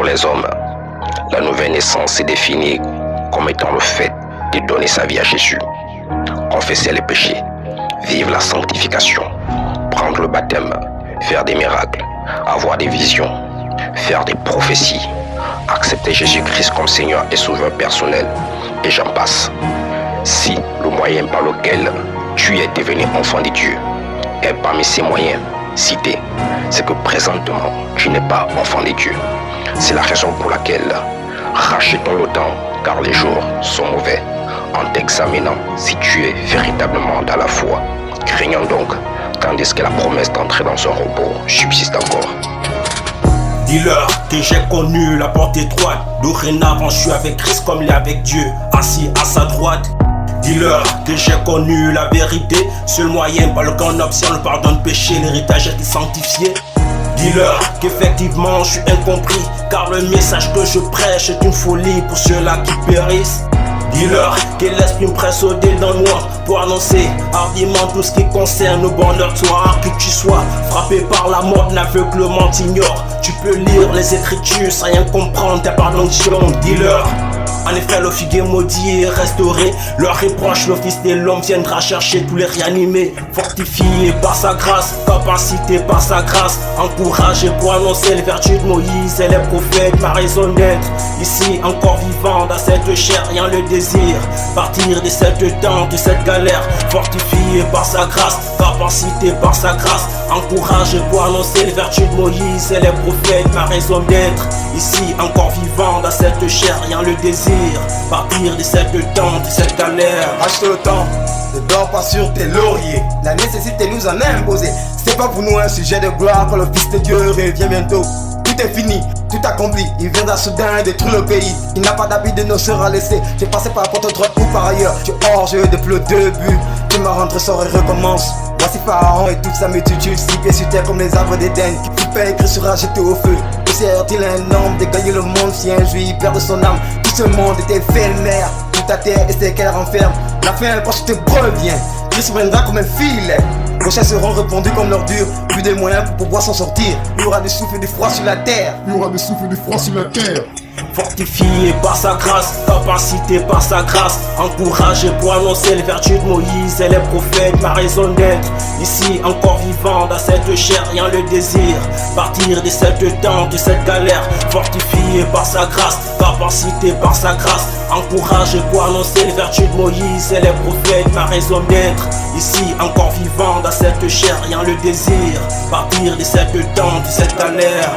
les hommes, la nouvelle naissance est définie comme étant le fait de donner sa vie à Jésus, confesser les péchés, vivre la sanctification, prendre le baptême, faire des miracles, avoir des visions, faire des prophéties, accepter Jésus-Christ comme Seigneur et Sauveur personnel, et j'en passe. Si le moyen par lequel tu es devenu enfant de Dieu est parmi ces moyens cités, c'est que présentement tu n'es pas enfant de Dieu. C'est la raison pour laquelle rachetons le temps, car les jours sont mauvais, en t'examinant si tu es véritablement dans la foi. Craignons donc, tandis que la promesse d'entrer dans ce repos subsiste encore. Dis-leur que j'ai connu la porte étroite. Dorénavant je suis avec Christ comme il est avec Dieu, assis à sa droite. Dis-leur que j'ai connu la vérité, seul moyen par lequel on obtient le pardon de péché, l'héritage est sanctifié. Dis-leur qu'effectivement je suis incompris, car le message que je prêche est une folie pour ceux-là qui périssent. Dis-leur que l'esprit me presse au dé dans moi pour annoncer hardiment tout ce qui concerne le bonheur de toi. Que tu sois frappé par la mort, l'aveuglement t'ignore. Tu peux lire les écritures sans rien comprendre, t'as pas d'onction. Dis-leur en effet le figuier maudit est restauré. Leur reproche, le fils de l'homme viendra chercher tous les réanimés. Fortifié par sa grâce, capacité par sa grâce, encouragé pour annoncer les vertus de Moïse et les prophètes. Ma raison d'être ici encore vivant dans cette chair, ayant le désir partir de cette tente, de cette galère. Fortifié par sa grâce, capacité par sa grâce, encouragé pour annoncer les vertus de Moïse et les prophètes. Ma raison d'être ici encore vivant dans cette chair, ayant le désir partir de cette tente, de cette galère. Achète le temps, ne dors pas sur tes lauriers. La nécessité nous en a imposé. C'est pas pour nous un sujet de gloire quand le Fils de Dieu revient bientôt. Tout est fini, tout accompli. Il viendra soudain détruire le pays. Il n'a pas d'habit de nos sera laissé. J'ai passé par la porte droite ou par ailleurs. Tu es hors jeu depuis le début. Tu m'as rentré sort et recommence. Voici Pharaon et toute sa multitude, si pieds sur terre comme les arbres d'Éden. Qui fait écrit sera jeté au feu. Sert-il un homme de gagner le monde si un juif perd son âme? Tout ce monde est éphémère, toute ta terre et c'est qu'elle renferme. La fin proche te revient, Christ viendra comme un filet. Vos chats seront répandus comme l'ordure, plus de moyens pour pouvoir s'en sortir. Il y aura du souffle et du froid sur la terre. Il y aura du souffle et du froid sur la terre. Fortifié par sa grâce, capacité par sa grâce, encouragé pour annoncer les vertus de Moïse et les prophètes. Ma raison d'être ici encore vivant dans cette chair, ayant le désir partir de cette tente, de cette galère. Fortifié par sa grâce, capacité par sa grâce, encouragé pour annoncer les vertus de Moïse et les prophètes. Ma raison d'être ici encore vivant dans cette chair, ayant le désir partir de cette tente, de cette galère.